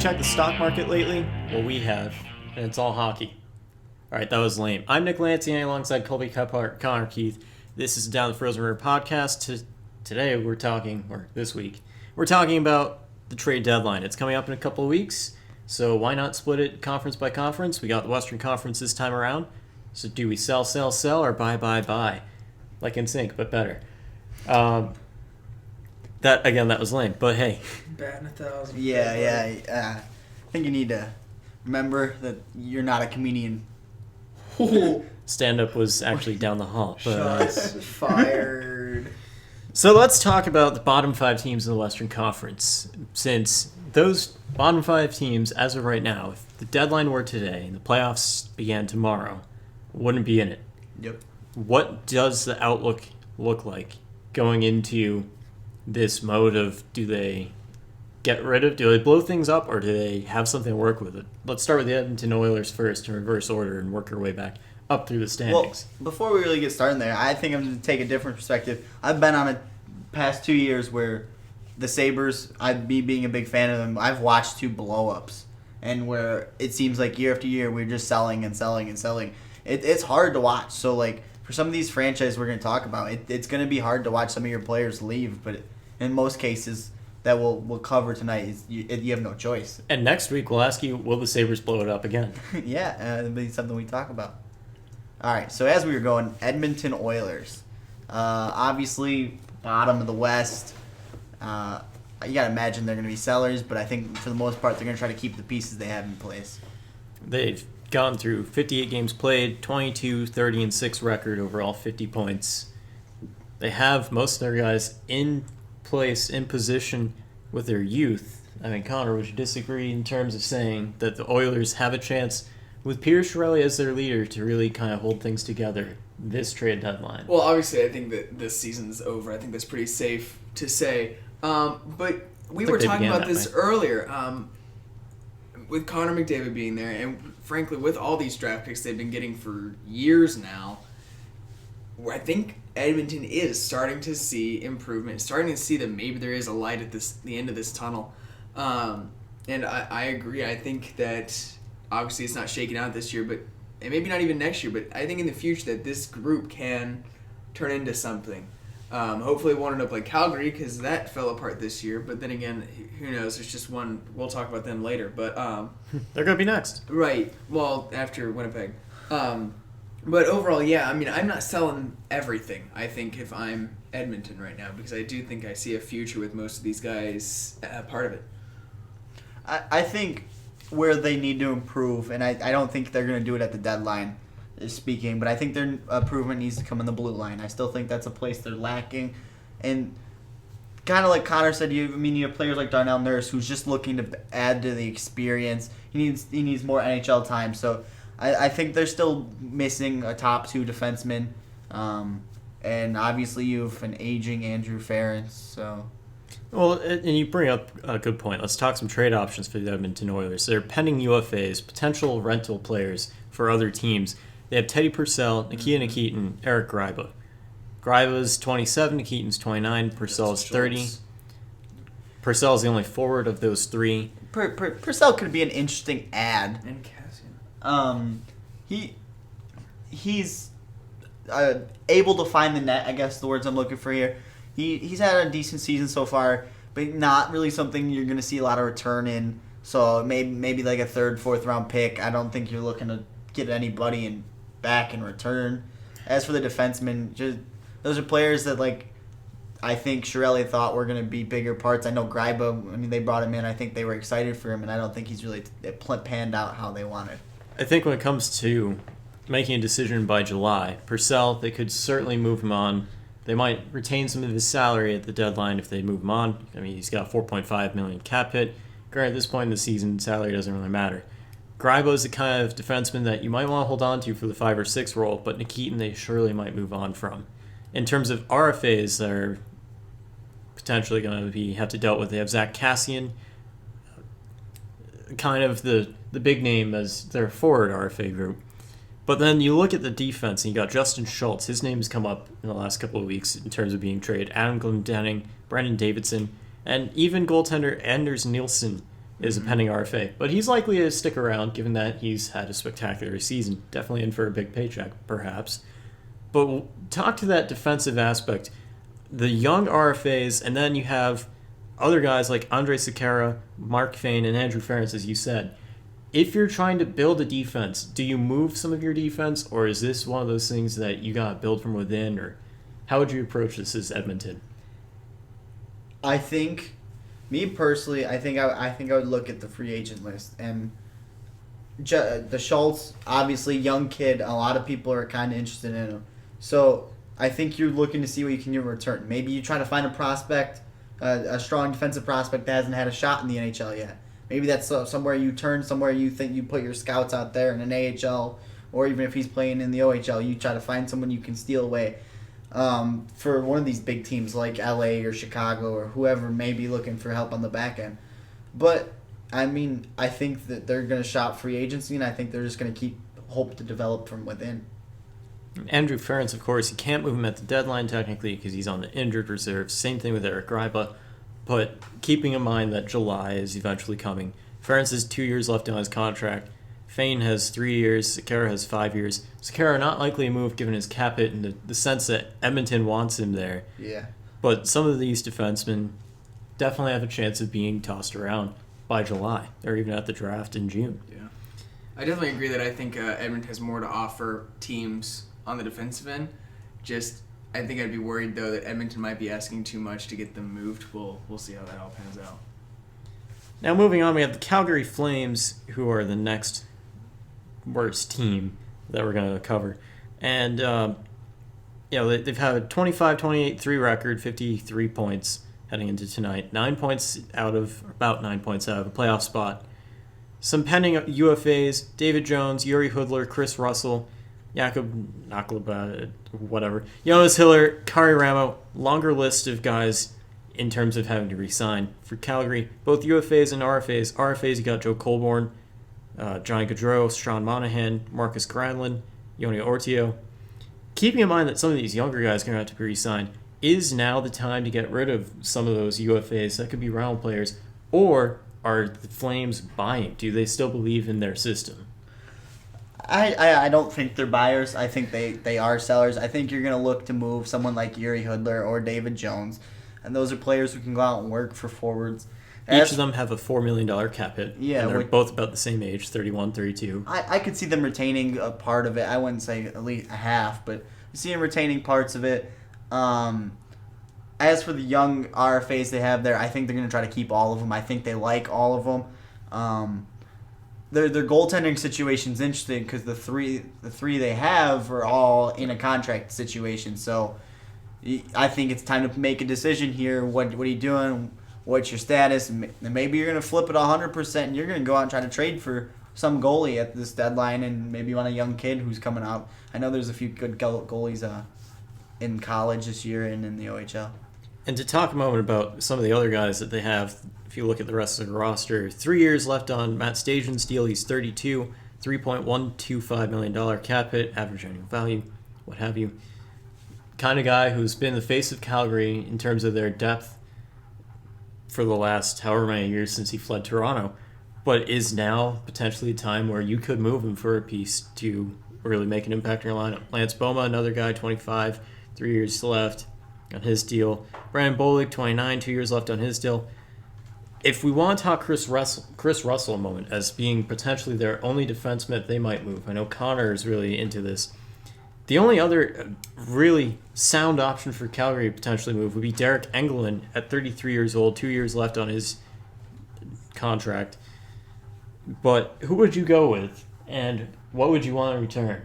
checked the stock market lately? Well, we have, and it's all hockey. All right, that was lame. I'm Nick Lanciani alongside Colby Cuphart, Connor Keith. This is Down the Frozen River podcast. Today this week, we're talking about the trade deadline. It's coming up in a couple of weeks, so why not split it conference by conference? We got the Western Conference this time around. So do we sell, or buy? Like in sync, but better. That was lame, but hey. Batting 1,000. Yeah. I think you need to remember that you're not a comedian. Stand-up was actually down the hall. Shots fired. So let's talk about the bottom 5 teams in the Western Conference. Since those bottom 5 teams, as of right now, if the deadline were today and the playoffs began tomorrow, wouldn't be in it. Yep. What does the outlook look like going into this mode of do they blow things up, or do they have something to work with it? Let's start with the Edmonton Oilers first in reverse order and work our way back up through the standings. Well, before we really get started there, I think I'm going to take a different perspective. I've been on a past 2 years where the Sabres, me being a big fan of them, I've watched 2 blow-ups, and where it seems like year after year we're just selling and selling and selling. It's hard to watch. So, like, for some of these franchises we're going to talk about, it's going to be hard to watch some of your players leave, but in most cases that we'll cover tonight, you have no choice. And next week we'll ask you, will the Sabres blow it up again? Yeah, it'll be something we talk about. All right, so as we were going, Edmonton Oilers. Obviously, bottom of the West. You got to imagine they're going to be sellers, but I think for the most part they're going to try to keep the pieces they have in place. They've gone through 58 games played, 22, 30, and 6 record, overall 50 points. They have most of their guys in place, in position with their youth. I mean, Connor, would you disagree in terms of saying that the Oilers have a chance with Pierre Chiarelli as their leader to really kind of hold things together this trade deadline? Well, obviously, I think that this season's over. I think that's pretty safe to say. But we were talking about this earlier. With Connor McDavid being there, and frankly, with all these draft picks they've been getting for years now, I think Edmonton is starting to see improvement, starting to see that maybe there is a light at the end of this tunnel. And I agree. I think that obviously it's not shaking out this year, and maybe not even next year, but I think in the future that this group can turn into something. Hopefully it won't end up like Calgary, because that fell apart this year. But then again, who knows? There's just one. We'll talk about them later. But they're going to be next. Right. Well, after Winnipeg. But overall, yeah, I mean, I'm not selling everything, I think, if I'm Edmonton right now, because I do think I see a future with most of these guys part of it. I think where they need to improve, and I don't think they're going to do it at the deadline, speaking, but I think their improvement needs to come in the blue line. I still think that's a place they're lacking. And kind of like Connor said, you have players like Darnell Nurse who's just looking to add to the experience. He needs more NHL time. So I think they're still missing a top 2 defenseman. And obviously you have an aging Andrew Ference. So. Well, and you bring up a good point. Let's talk some trade options for the Edmonton Oilers. They're pending UFAs, potential rental players for other teams. They have Teddy Purcell, Nikita Nikitin, Eric Gryba. Gryba's 27, Nikitin's 29, Purcell's 30. Purcell's the only forward of those 3. Purcell could be an interesting ad. And Cassian. He's able to find the net, I guess the words I'm looking for here. He's had a decent season so far, but not really something you're going to see a lot of return in. So maybe like a 3rd, 4th round pick. I don't think you're looking to get anybody back in return. As for the defensemen, those are players that I think Chiarelli thought were going to be bigger parts. I know Gryba, they brought him in. I think they were excited for him, and I don't think he's really panned out how they wanted. I think when it comes to making a decision by July, Purcell, they could certainly move him on. They might retain some of his salary at the deadline if they move him on. He's got $4.5 million cap hit. Granted, at this point in the season, salary doesn't really matter. Gryba is the kind of defenseman that you might want to hold on to for the 5 or 6 role, but Nikitin they surely might move on from. In terms of RFAs that are potentially going to have to deal with, they have Zach Cassian, kind of the big name as their forward RFA group. But then you look at the defense, and you got Justin Schultz. His name has come up in the last couple of weeks in terms of being traded. Adam Glendening, Brendan Davidson, and even goaltender Anders Nielsen is a pending RFA. But he's likely to stick around given that he's had a spectacular season. Definitely in for a big paycheck, perhaps. But talk to that defensive aspect. The young RFAs, and then you have other guys like Andre Sekera, Mark Fane, and Andrew Ference, as you said. If you're trying to build a defense, do you move some of your defense, or is this one of those things that you got to build from within, or how would you approach this as Edmonton? I think, me personally, I think I would look at the free agent list, and the Schultz, obviously young kid, a lot of people are kind of interested in him. So I think you're looking to see what you can get in return. Maybe you try to find a prospect, a strong defensive prospect that hasn't had a shot in the NHL yet. Maybe that's somewhere you turn, somewhere you think you put your scouts out there in an AHL, or even if he's playing in the OHL, you try to find someone you can steal away for one of these big teams like LA or Chicago or whoever may be looking for help on the back end. But, I mean, I think that they're going to shop free agency, and I think they're just going to keep hope to develop from within. Andrew Ference, of course, you can't move him at the deadline technically because he's on the injured reserve. Same thing with Eric Gryba. But keeping in mind that July is eventually coming, Ference has 2 years left on his contract. Fane has 3 years. Sekera has 5 years. Sekera not likely to move given his cap hit and the sense that Edmonton wants him there. Yeah. But some of these defensemen definitely have a chance of being tossed around by July or even at the draft in June. Yeah. I definitely agree that I think Edmonton has more to offer teams on the defensive end. I think I'd be worried, though, that Edmonton might be asking too much to get them moved. We'll see how that all pans out. Now, moving on, we have the Calgary Flames, who are the next worst team that we're going to cover. And, they've had a 25-28-3 record, 53 points heading into tonight. About 9 points out of a playoff spot. Some pending UFAs, David Jones, Yuri Hudler, Chris Russell, Jakub Naklaba, whatever. Jonas Hiller, Kari Ramo, longer list of guys in terms of having to re-sign. For Calgary, both UFAs and RFAs. RFAs, you got Joe Colborne, Johnny Gaudreau, Sean Monahan, Marcus Granlund, Yoni Ortio. Keeping in mind that some of these younger guys are going to have to be re-signed, is now the time to get rid of some of those UFAs that could be round players, or are the Flames buying? Do they still believe in their system? I don't think they're buyers. I think they are sellers. I think you're going to look to move someone like Yuri Hudler or David Jones. And those are players who can go out and work for forwards. Each of them have a $4 million cap hit. Yeah, and they're both about the same age, 31, 32. I could see them retaining a part of it. I wouldn't say at least a half, but I see them retaining parts of it. As for the young RFAs they have there, I think they're going to try to keep all of them. I think they like all of them. Their goaltending situation's interesting because the three they have are all in a contract situation. So I think it's time to make a decision here. What are you doing? What's your status? Maybe you're going to flip it 100% and you're going to go out and try to trade for some goalie at this deadline, and maybe you want a young kid who's coming out. I know there's a few good goalies in college this year and in the OHL. And to talk a moment about some of the other guys that they have, if you look at the rest of the roster, 3 years left on Matt Stajan's deal. He's 32, $3.125 million cap hit, average annual value, what have you. Kind of guy who's been the face of Calgary in terms of their depth for the last however many years since he fled Toronto, but is now potentially a time where you could move him for a piece to really make an impact in your lineup. Lance Boma, another guy, 25, 3 years left on his deal. Brandon Bollig, 29, 2 years left on his deal. If we want to talk Chris Russell a moment as being potentially their only defenseman that they might move, I know Connor is really into this. The only other really sound option for Calgary to potentially move would be Derek Engelland at 33 years old, 2 years left on his contract. But who would you go with, and what would you want in return?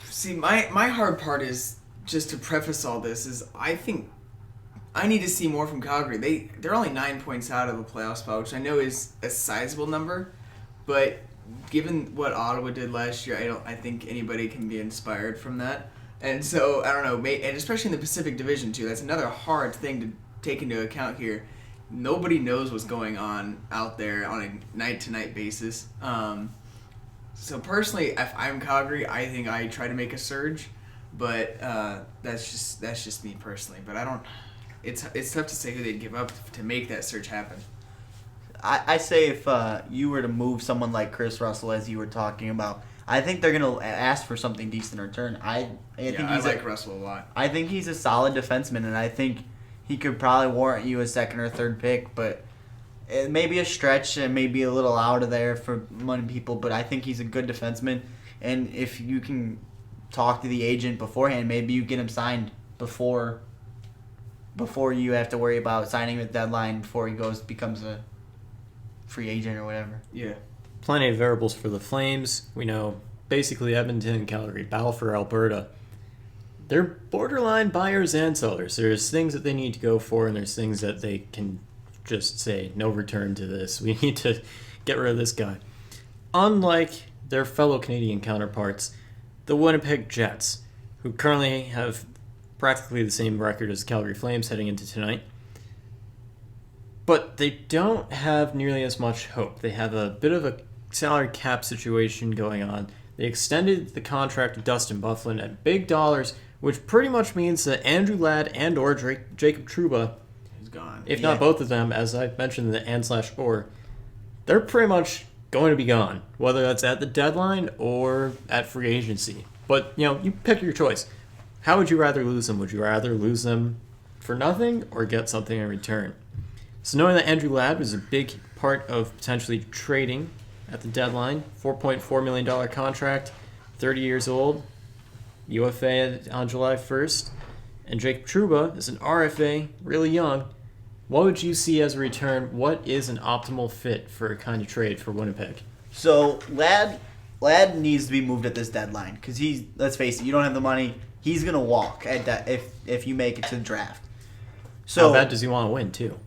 See, my hard part is, just to preface all this, is I think I need to see more from Calgary. They're only 9 points out of a playoff spot, which I know is a sizable number, but given what Ottawa did last year, I think anybody can be inspired from that. And so, I don't know, and especially in the Pacific Division, too. That's another hard thing to take into account here. Nobody knows what's going on out there on a night-to-night basis. So personally, if I'm Calgary, I think I try to make a surge, but that's just me personally. But I don't. It's tough to say who they'd give up to make that surge happen. I say if you were to move someone like Chris Russell, as you were talking about, I think they're going to ask for something decent in return. I like Russell a lot. I think he's a solid defenseman, and I think he could probably warrant you a second or third pick, but it may be a stretch and maybe a little out of there for money people, but I think he's a good defenseman, and if you can talk to the agent beforehand, maybe you get him signed before you have to worry about signing at the deadline before he becomes a free agent or whatever. Yeah. Plenty of variables for the Flames. We know basically Edmonton and Calgary battle for Alberta. They're borderline buyers and sellers. There's things that they need to go for, and there's things that they can just say, no return to this. We need to get rid of this guy. Unlike their fellow Canadian counterparts, the Winnipeg Jets, who currently have practically the same record as the Calgary Flames heading into tonight. But they don't have nearly as much hope. They have a bit of a salary cap situation going on. They extended the contract of Dustin Byfuglien at big dollars, which pretty much means that Andrew Ladd and or Jacob Trouba, he's gone. If not both of them, as I mentioned in the and/or, they're pretty much going to be gone, whether that's at the deadline or at free agency. But, you pick your choice. How would you rather lose them? Would you rather lose them for nothing or get something in return? So knowing that Andrew Ladd was a big part of potentially trading at the deadline, $4.4 million contract, 30 years old, UFA on July 1st, and Jacob Trouba is an RFA, really young. What would you see as a return? What is an optimal fit for a kind of trade for Winnipeg? So Ladd needs to be moved at this deadline because let's face it, you don't have the money. He's gonna walk at that if you make it to the draft. So how bad does he want to win too?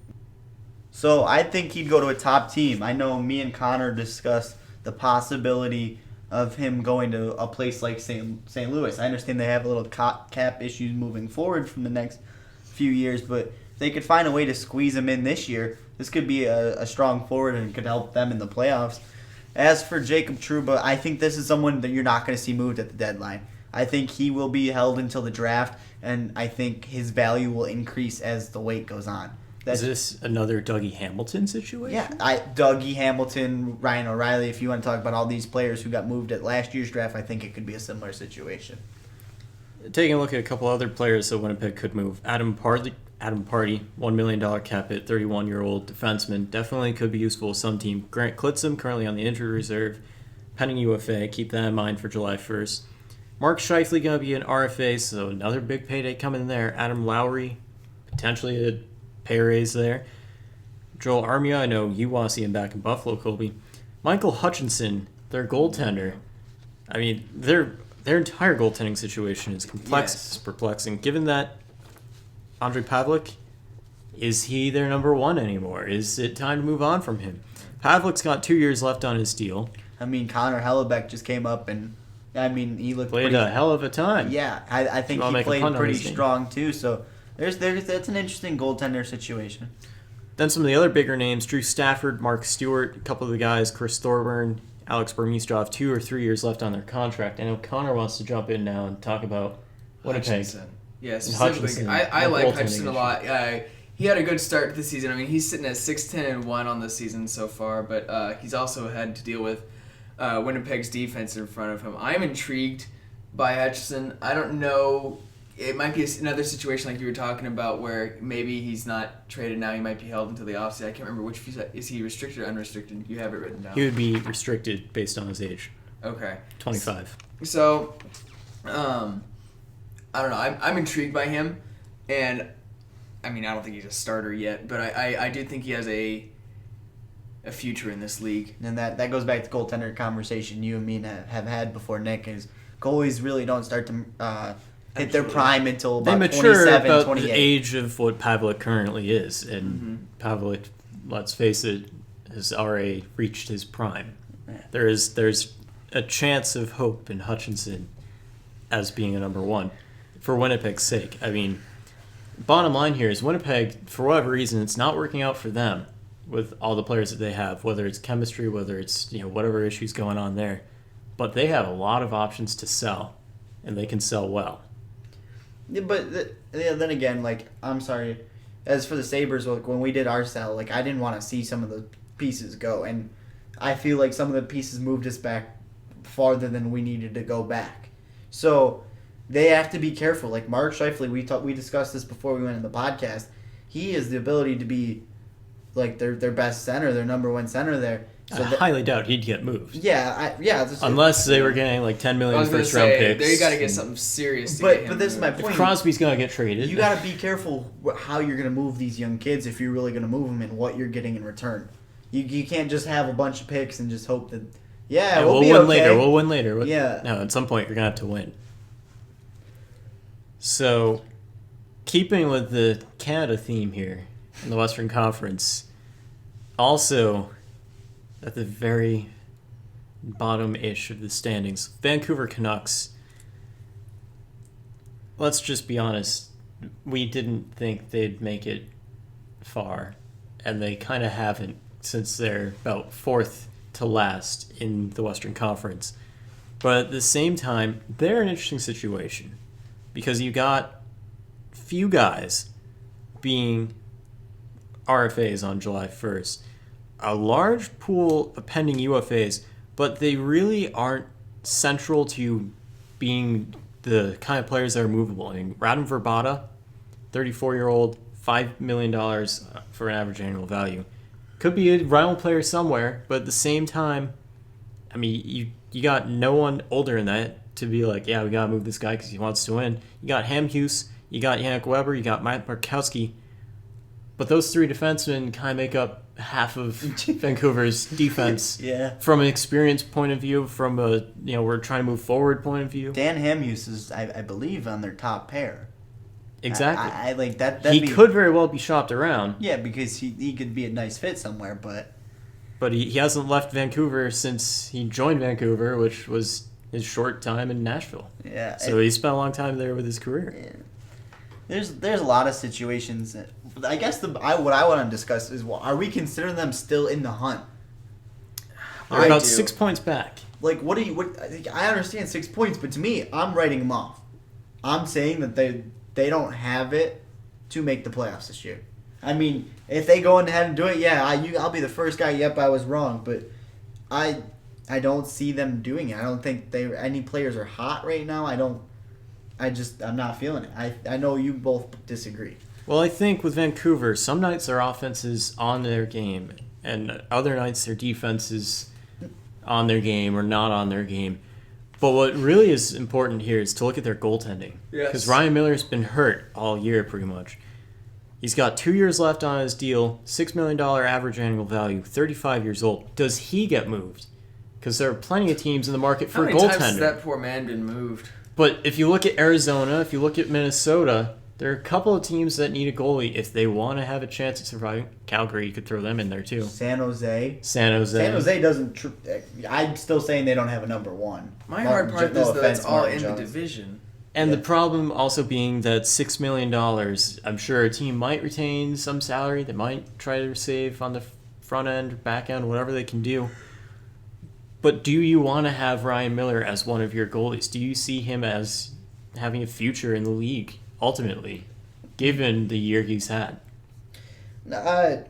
So I think he'd go to a top team. I know me and Connor discussed the possibility of him going to a place like St. Louis. I understand they have a little cap issues moving forward from the next few years, but if they could find a way to squeeze him in this year, this could be a strong forward and could help them in the playoffs. As for Jacob Trouba, I think this is someone that you're not going to see moved at the deadline. I think he will be held until the draft, and I think his value will increase as the wait goes on. Is this another Dougie Hamilton situation? Yeah, Dougie Hamilton, Ryan O'Reilly, if you want to talk about all these players who got moved at last year's draft, I think it could be a similar situation. Taking a look at a couple other players that Winnipeg could move. Adam Party, $1 million cap hit, 31-year-old defenseman. Definitely could be useful with some team. Grant Klitzum, currently on the injury reserve, pending UFA. Keep that in mind for July 1st. Mark Scheifele going to be an RFA, so another big payday coming there. Adam Lowry, potentially a pay raise there. Joel Armia, I know you want to see him back in Buffalo, Colby. Michael Hutchinson, their goaltender. I mean, their entire goaltending situation is complex, Yes. It's perplexing. Given that Andrei Pavlik, is he their number one anymore? Is it time to move on from him? Pavlik's got 2 years left on his deal. I mean, Connor Hellebuck just came up and, he looked Played a hell of a time. Yeah, I think he played pretty strong too. So that's an interesting goaltender situation. Then some of the other bigger names: Drew Stafford, Mark Stewart, a couple of the guys, Chris Thorburn, Alex Burmistrov, 2 or 3 years left on their contract. I know Connor wants to jump in now and talk about Winnipeg. Hutchinson. Yeah, specifically, I like Hutchinson a lot. He had a good start to the season. I mean, he's sitting at 6-10-1 on the season so far, but he's also had to deal with Winnipeg's defense in front of him. I'm intrigued by Hutchinson. I don't know. It might be another situation like you were talking about where maybe he's not traded now. He might be held until the offseason. I can't remember which visa. Is he restricted or unrestricted? You have it written down. He would be restricted based on his age. Okay. 25. So, I don't know. I'm intrigued by him, and I mean, I don't think he's a starter yet, but I do think he has a future in this league. And that goes back to goaltender conversation you and me have had before, Nick, is goalies really don't start to hit their prime until about 27, 28. They mature about the age of what Pavlik currently is, and Pavlik, let's face it, has already reached his prime. There's a chance of hope in Hutchinson as being a number one for Winnipeg's sake. I mean, bottom line here is Winnipeg, for whatever reason, it's not working out for them with all the players that they have, whether it's chemistry, whether it's whatever issues going on there. But they have a lot of options to sell, and they can sell well. Yeah, but then again, I'm sorry. As for the Sabres, when we did our sell, I didn't want to see some of the pieces go, and I feel like some of the pieces moved us back farther than we needed to go back. So they have to be careful. Like Mark Scheifele, we discussed this before we went in the podcast. He has the ability to be like their best center, their number one center there. So I highly doubt he'd get moved. Yeah. Unless they were getting like $10 million first round picks. There you got to get something serious. But this is my point. If Crosby's gonna get traded, you got to be careful how you're gonna move these young kids if you're really gonna move them and what you're getting in return. You can't just have a bunch of picks and just hope that we'll be win okay. later. We'll win later. Yeah. No, at some point you're gonna have to win. So, keeping with the Canada theme here in the Western Conference, also at the very bottom-ish of the standings, Vancouver Canucks. Let's just be honest, we didn't think they'd make it far, and they kind of haven't since they're about fourth to last in the Western Conference. But at the same time, they're an interesting situation because you got few guys being RFAs on July 1st. A large pool of pending UFAs, but they really aren't central to being the kind of players that are movable. I mean, Radim Verbata, 34-year-old, $5 million for an average annual value. Could be a rival player somewhere, but at the same time, I mean, you got no one older than that to be like, yeah, we got to move this guy because he wants to win. You got Hamhuis, you got Yannick Weber, you got Matt Markowski. But those three defensemen kind of make up half of Vancouver's defense. Yeah. From an experience point of view, from a we're trying to move forward point of view. Dan Hamhuis is, I believe, on their top pair. Exactly. I like that. He could very well be shopped around. Yeah, because he could be a nice fit somewhere, but he hasn't left Vancouver since he joined Vancouver, which was his short time in Nashville. Yeah. So he spent a long time there with his career. Yeah. There's a lot of situations. I guess what I want to discuss is, are we considering them still in the hunt? They're about 6 points back. Like, I understand 6 points, but to me, I'm writing them off. I'm saying that they don't have it to make the playoffs this year. I mean, if they go ahead and do it, I'll be the first guy. Yep, I was wrong, but I don't see them doing it. I don't think any players are hot right now. I'm not feeling it. I know you both disagree. Well, I think with Vancouver, some nights their offense is on their game, and other nights their defense is on their game or not on their game. But what really is important here is to look at their goaltending. Because Ryan Miller's been hurt all year pretty much. He's got 2 years left on his deal, $6 million average annual value, 35 years old. Does he get moved? Because there are plenty of teams in the market for a goaltender. How many times has that poor man been moved? But if you look at Arizona, if you look at Minnesota, there are a couple of teams that need a goalie if they want to have a chance at surviving. Calgary, you could throw them in there too. San Jose. San Jose doesn't. I'm still saying they don't have a number one. My hard part is that it's all in the division. And the problem also being that $6 million, I'm sure a team might retain some salary. They might try to save on the front end, back end, whatever they can do. But do you want to have Ryan Miller as one of your goalies? Do you see him as having a future in the league, ultimately, given the year he's had? I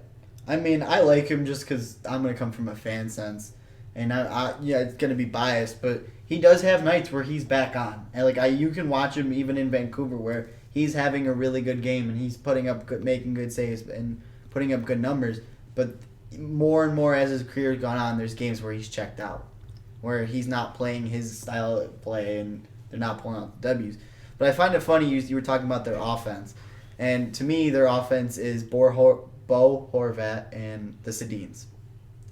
mean, I like him just because I'm going to come from a fan sense. And, it's going to be biased, but he does have nights where he's back on. And, you can watch him even in Vancouver where he's having a really good game and he's making good saves and putting up good numbers. But more and more as his career's gone on, there's games where he's checked out, where he's not playing his style of play and they're not pulling out the W's. But I find it funny you were talking about their offense. And to me, their offense is Bo Horvat and the Sedins.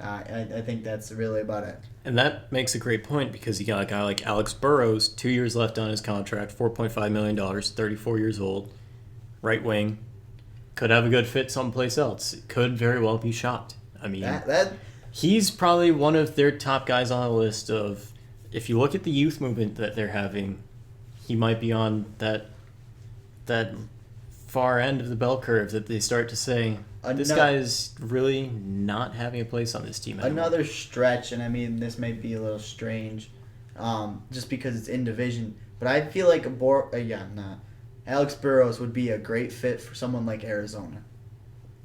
I think that's really about it. And that makes a great point because you got a guy like Alex Burrows, 2 years left on his contract, $4.5 million, 34 years old, right wing. Could have a good fit someplace else. It could very well be shopped. I mean, he's probably one of their top guys on the list of, if you look at the youth movement that they're having, he might be on that far end of the bell curve that they start to say, this guy is really not having a place on this team anymore. Another stretch, and I mean, this might be a little strange, just because it's in division, but I feel like Alex Burrows would be a great fit for someone like Arizona.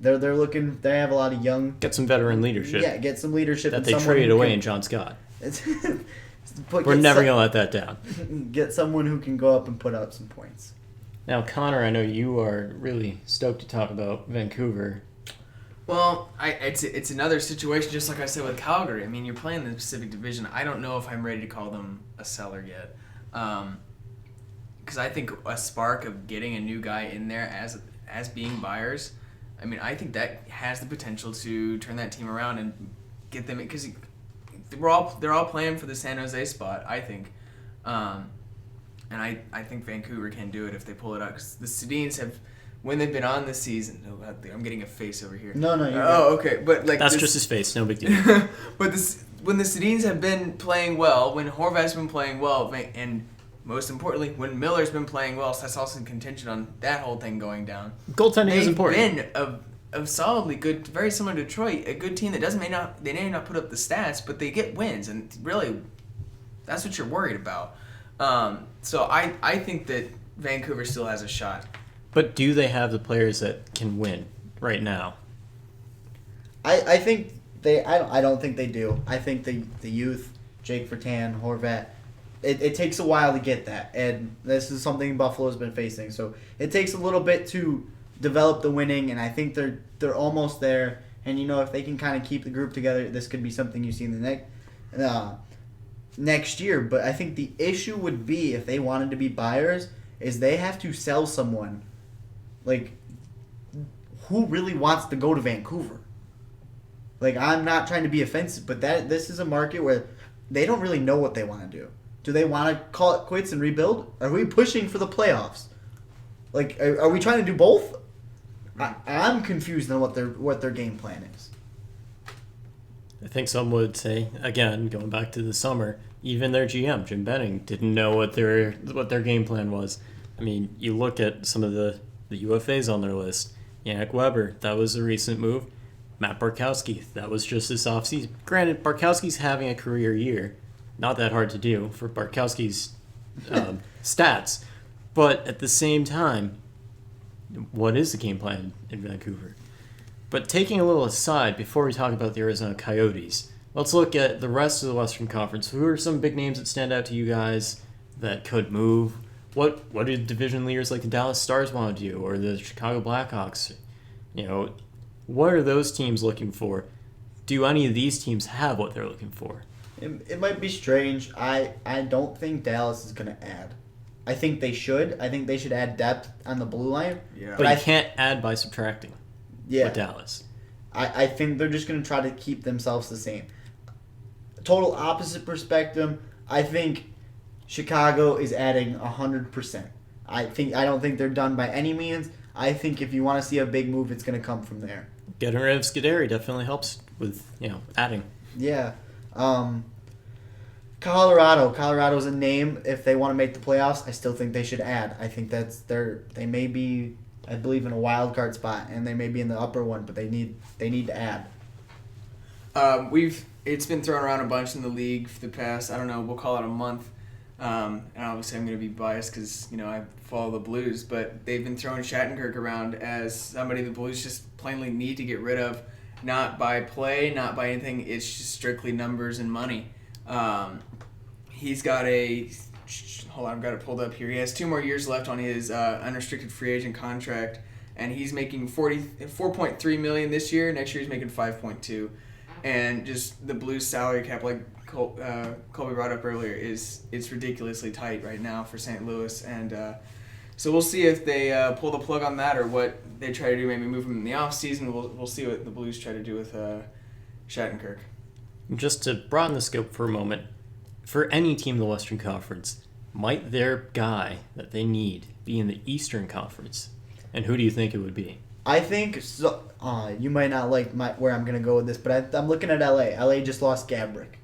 They're looking. They have a lot of young. Get some veteran leadership. Yeah, get some leadership that and they someone traded who away can- in John Scott. But We're get never some- gonna let that down. Get someone who can go up and put up some points. Now, Connor, I know you are really stoked to talk about Vancouver. Well, it's another situation, just like I said with Calgary. I mean, you're playing the Pacific Division. I don't know if I'm ready to call them a seller yet, because I think a spark of getting a new guy in there as being buyers. I mean, I think that has the potential to turn that team around and get them, because they're all playing for the San Jose spot. I think, and I think Vancouver can do it if they pull it out, because the Sedins have. When they've been on this season, I'm getting a face over here. No, you're okay, but like That's just his face, no big deal. But when the Sedins have been playing well, when Horvat's been playing well, and most importantly, when Miller's been playing well, so that's also in contention on that whole thing going down. Goaltending is They've important. been a solidly good, very similar to Detroit, a good team that may not put up the stats, but they get wins, and really, that's what you're worried about. So I think that Vancouver still has a shot. But do they have the players that can win right now? I think they. I don't think they do. I think the youth, Jake Vertan, Horvat. It takes a while to get that, and this is something Buffalo's been facing. So it takes a little bit to develop the winning, and I think they're almost there. And if they can kind of keep the group together, this could be something you see in the next year. But I think the issue would be, if they wanted to be buyers, is they have to sell someone. Like, who really wants to go to Vancouver? Like, I'm not trying to be offensive, but this is a market where they don't really know what they want to do. Do they want to call it quits and rebuild? Are we pushing for the playoffs? Like, are we trying to do both? I'm confused on what their game plan is. I think some would say, again, going back to the summer, even their GM, Jim Benning, didn't know what their game plan was. I mean, you look at some of the UFAs on their list. Yannick Weber, that was a recent move. Matt Barkowski, that was just this offseason. Granted, Barkowski's having a career year. Not that hard to do for Barkowski's stats. But at the same time, what is the game plan in Vancouver? But taking a little aside, before we talk about the Arizona Coyotes, let's look at the rest of the Western Conference. Who are some big names that stand out to you guys that could move? What do division leaders like the Dallas Stars want to do, or the Chicago Blackhawks? What are those teams looking for? Do any of these teams have what they're looking for? It might be strange. I don't think Dallas is going to add. I think they should. I think they should add depth on the blue line. Yeah. But you can't add by subtracting with Dallas. I think they're just going to try to keep themselves the same. Total opposite perspective, I think Chicago is adding 100%. I don't think they're done by any means. I think if you want to see a big move, it's going to come from there. Getting rid of Scuderi definitely helps with adding. Yeah. Colorado's a name. If they want to make the playoffs, I still think they should add. I think they may be, I believe, in a wild card spot, and they may be in the upper one, but they need to add. It's been thrown around a bunch in the league for the past, I don't know, we'll call it a month. And obviously I'm going to be biased because, I follow the Blues, but they've been throwing Shattenkirk around as somebody the Blues just plainly need to get rid of, not by play, not by anything. It's just strictly numbers and money. He's got hold on, I've got it pulled up here. He has 2 more years left on his unrestricted free agent contract, and he's making $4.3 million this year. Next year he's making $5.2. And just the Blues salary cap, like Colby brought up earlier, it's ridiculously tight right now for St. Louis. And so we'll see if they pull the plug on that or what they try to do, maybe move him in the offseason. We'll see what the Blues try to do with Shattenkirk. Just to broaden the scope for a moment, for any team in the Western Conference, might their guy that they need be in the Eastern Conference? And who do you think it would be? I think so. You might not like where I'm going to go with this, but I'm looking at LA. LA just lost Gabrick.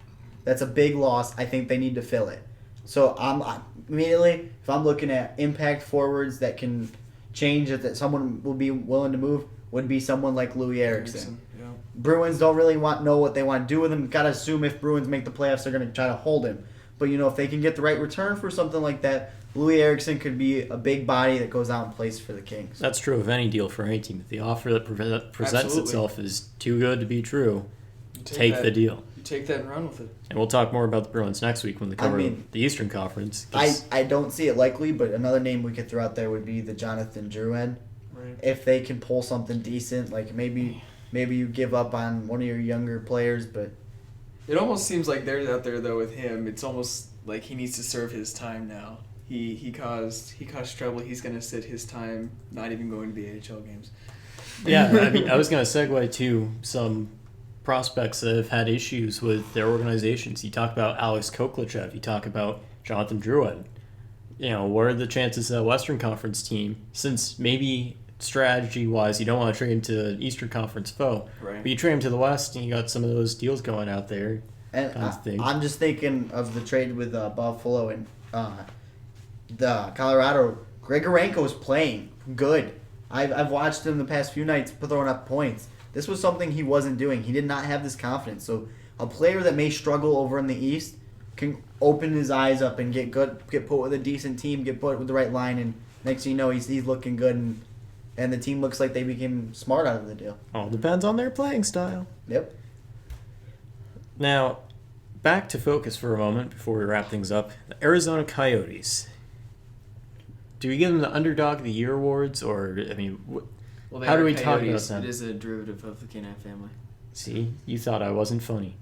That's a big loss. I think they need to fill it. So I'm immediately, if I'm looking at impact forwards that can change it, that someone will be willing to move, would be someone like Louis Eriksson. Yeah. Bruins don't really know what they want to do with him. Got to assume if Bruins make the playoffs, they're going to try to hold him. But if they can get the right return for something like that, Louis Eriksson could be a big body that goes out and plays for the Kings. That's true of any deal for any team. If the offer that presents Absolutely. itself is too good to be true, You take that- the deal. You take that and run with it. And we'll talk more about the Bruins next week when they cover the Eastern Conference. I don't see it likely, but another name we could throw out there would be the Jonathan Drouin. Right. If they can pull something decent, like maybe you give up on one of your younger players, but It almost seems like there's out there though with him. It's almost like he needs to serve his time now. He caused trouble. He's gonna sit his time, not even going to the AHL games. Yeah, I mean, I was going to segue to some prospects that have had issues with their organizations. You talk about Alex Koklachev. You talk about Jonathan Drouin. What are the chances that Western Conference team, since maybe strategy-wise you don't want to trade him to an Eastern Conference foe, Right. but you trade him to the West and you got some of those deals going out there. and Kinds of things. I'm just thinking of the trade with Buffalo and the Colorado. Grigorenko is playing good. I've watched him the past few nights throwing up points. This was something he wasn't doing. He did not have this confidence. So a player that may struggle over in the East can open his eyes up and get put with a decent team, get put with the right line, and next thing you know, he's looking good, and the team looks like they became smart out of the deal. All depends on their playing style. Yep. Now, back to focus for a moment before we wrap things up. The Arizona Coyotes. Do we give them the Underdog of the Year awards, or Well, How do we talk about that? It is a derivative of the canine family. See, you thought I wasn't funny.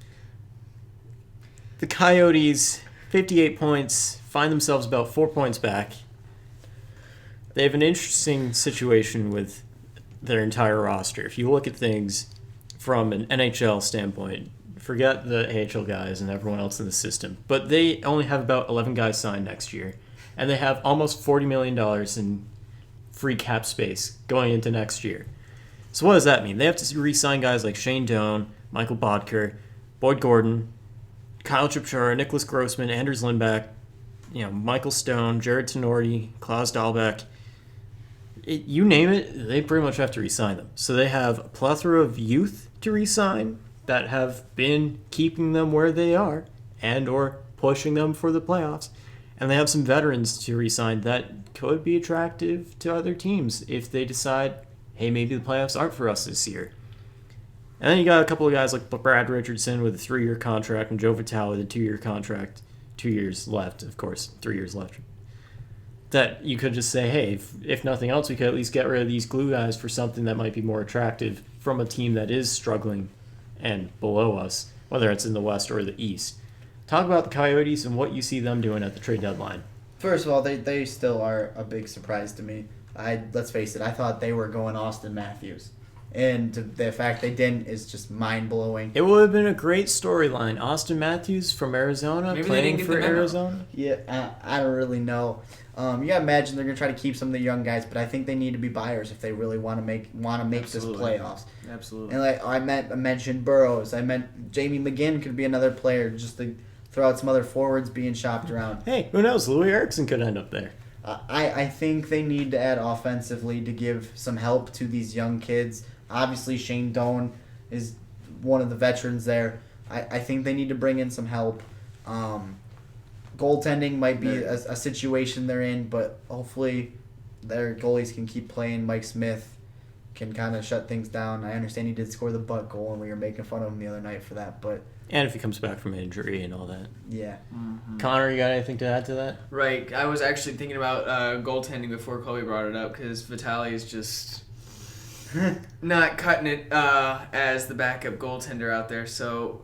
The Coyotes, 58 points, find themselves about 4 points back. They have an interesting situation with their entire roster. If you look at things from an NHL standpoint, forget the AHL guys and everyone else in the system, but they only have about 11 guys signed next year, and they have almost $40 million in free cap space going into next year. So what does that mean? They have to re-sign guys like Shane Doan, Michael Bodker, Boyd Gordon, Kyle Chipchura, Nicholas Grossman, Anders Lindback, Michael Stone, Jared Tenorti, Klaus Dahlbeck. You name it, they pretty much have to re-sign them. So they have a plethora of youth to re-sign that have been keeping them where they are and or pushing them for the playoffs. And they have some veterans to re-sign that could be attractive to other teams if they decide, hey, maybe the playoffs aren't for us this year. And then you got a couple of guys like Brad Richardson with a 3-year contract and Joe Vitale with a 2-year contract. 2 years left, of course, 3 years left. That you could just say, hey, if nothing else, we could at least get rid of these glue guys for something that might be more attractive from a team that is struggling and below us, whether it's in the West or the East. Talk about the Coyotes and what you see them doing at the trade deadline. First of all, they still are a big surprise to me. Let's face it, I thought they were going Austin Matthews. And the fact they didn't is just mind-blowing. It would have been a great storyline. Austin Matthews from Arizona, Maybe they playing didn't get for the memo. Arizona. Yeah, I don't really know. You gotta imagine they're gonna try to keep some of the young guys, but I think they need to be buyers if they really want to make this Absolutely. playoffs. Absolutely. And like I mentioned Burrows. I meant Jamie McGinn could be another player just to throw out some other forwards being shopped around. Hey, who knows? Louis Eriksson could end up there. I think they need to add offensively to give some help to these young kids. Obviously, Shane Doan is one of the veterans there. I think they need to bring in some help. Goaltending might be a situation they're in, but hopefully their goalies can keep playing. Mike Smith can kind of shut things down. I understand he did score the butt goal, and we were making fun of him the other night for that, but And if he comes back from injury and all that. yeah. Mm-hmm. Connor, you got anything to add to that? Right. I was actually thinking about goaltending before Kobe brought it up because Vitale is just not cutting it as the backup goaltender out there. So,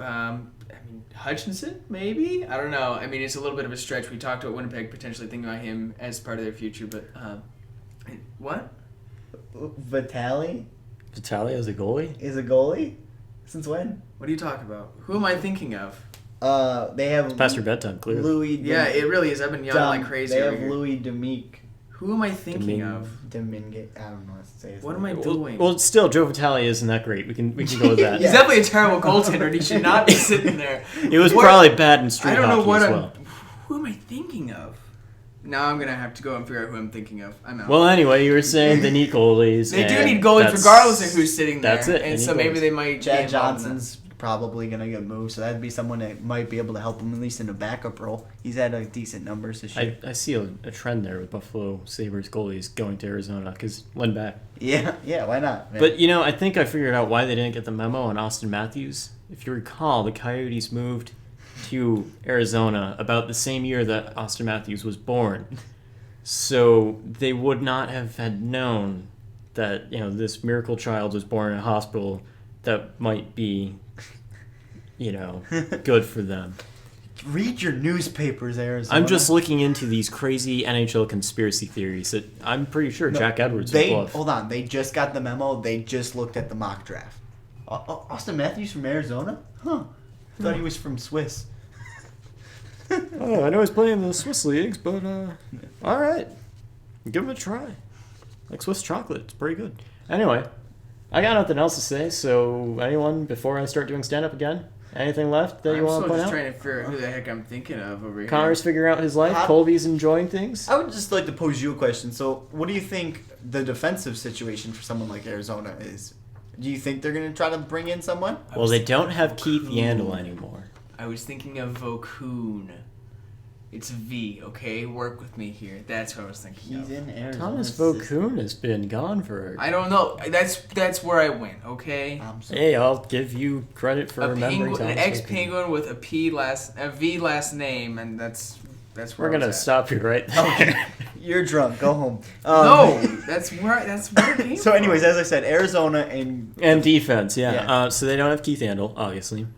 Hutchinson, maybe? I don't know. I mean, it's a little bit of a stretch. We talked about Winnipeg potentially thinking about him as part of their future, but what? Vitale Vitale as a goalie? is a goalie? Since when? What are you talking about? Who am I thinking of? They have It's past your bedtime, clearly. Louis. Yeah, it really is. I've been yawning like crazy They over have here. Louis Domingue. Who am I thinking of? Domingue. I don't know what to say. his What name. am I doing? Well, still, Joe Vitale isn't that great. We can go with that. He's definitely a terrible goaltender, and he should not be sitting there. It was What- probably bad in street I don't know hockey what as I'm. well. Who am I thinking of? Now I'm gonna have to go and figure out who I'm thinking of. I'm out. Well, anyway, you were saying they need goalies. they do and need goalies that's- regardless of who's sitting there. that's it. They And need so maybe goalies. they might. be Chad involved in that. Johnson's probably going to get moved, so that'd be someone that might be able to help him at least in a backup role. He's had like decent numbers this year. I see a trend there with Buffalo Sabres goalies going to Arizona because Lindback. Yeah, why not? Man? But, I think I figured out why they didn't get the memo on Austin Matthews. If you recall, the Coyotes moved to Arizona about the same year that Austin Matthews was born. So they would not have had known that, this miracle child was born in a hospital that might be, good for them. Read your newspapers, Arizona. I'm just looking into these crazy NHL conspiracy theories that I'm pretty sure Jack Edwards would bluff. Hold on, they just got the memo. They just looked at the mock draft. Austin Matthews from Arizona? Huh. Thought he was from Swiss. I know he's playing in the Swiss leagues, but all right. Give him a try. Like Swiss chocolate. It's pretty good. Anyway, I got nothing else to say, so anyone, before I start doing stand-up again, anything left that you want to point out? I'm trying to figure out who the heck I'm thinking of over here. Connor's figuring out his life. Colby's enjoying things. I would just like to pose you a question. So, what do you think the defensive situation for someone like Arizona is? Do you think they're going to try to bring in someone? Well, they don't have Keith Yandel anymore. I was thinking of Vokoun. It's V, okay? Work with me here. That's what I was thinking He's in Arizona. Thomas Vokoun has been gone for... I don't know. That's where I went, okay? Hey, I'll give you credit for remembering Thomas an ex-Penguin with a V last name, and that's where we're gonna stop you right there. Okay. You're drunk. Go home. No, that's where it came So, anyways, as I said, Arizona and defense, yeah. So they don't have Keith Yandel, obviously.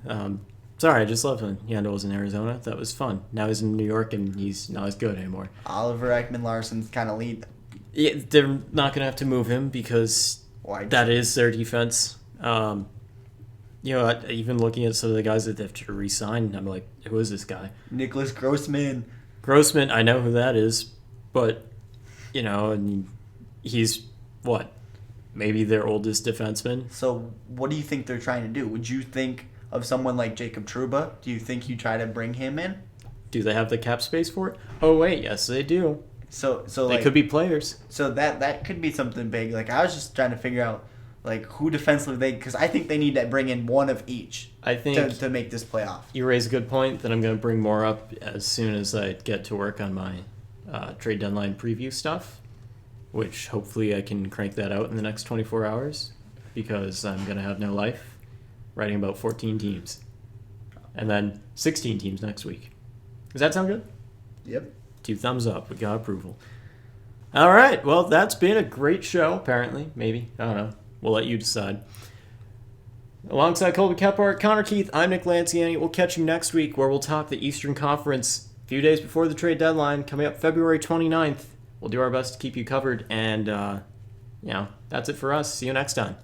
Sorry, I just loved when Yandel was in Arizona. That was fun. Now he's in New York, and he's not as good anymore. Oliver Ekman-Larsson's kind of lead. Yeah, they're not going to have to move him because that is their defense. Even looking at some of the guys that they have to re-sign, I'm like, who is this guy? Nicholas Grossman. Grossman, I know who that is, but, and he's, what, maybe their oldest defenseman? So what do you think they're trying to do? Would you think of someone like Jacob Trouba? Do you think you try to bring him in? Do they have the cap space for it? Oh, wait, yes, they do. So they could be players. So that could be something big. Like, I was just trying to figure out, like, who defensively because I think they need to bring in one of each. I think to make this playoff. You raise a good point that I'm going to bring more up as soon as I get to work on my trade deadline preview stuff, which hopefully I can crank that out in the next 24 hours because I'm going to have no life. Writing about 14 teams. And then 16 teams next week. Does that sound good? Yep. 2 thumbs up. We got approval. All right. Well, that's been a great show, apparently. Maybe. I don't know. We'll let you decide. Alongside Colby Kephart, Connor Keith, I'm Nick Lanciani. We'll catch you next week where we'll talk the Eastern Conference a few days before the trade deadline, coming up February 29th. We'll do our best to keep you covered. And, that's it for us. See you next time.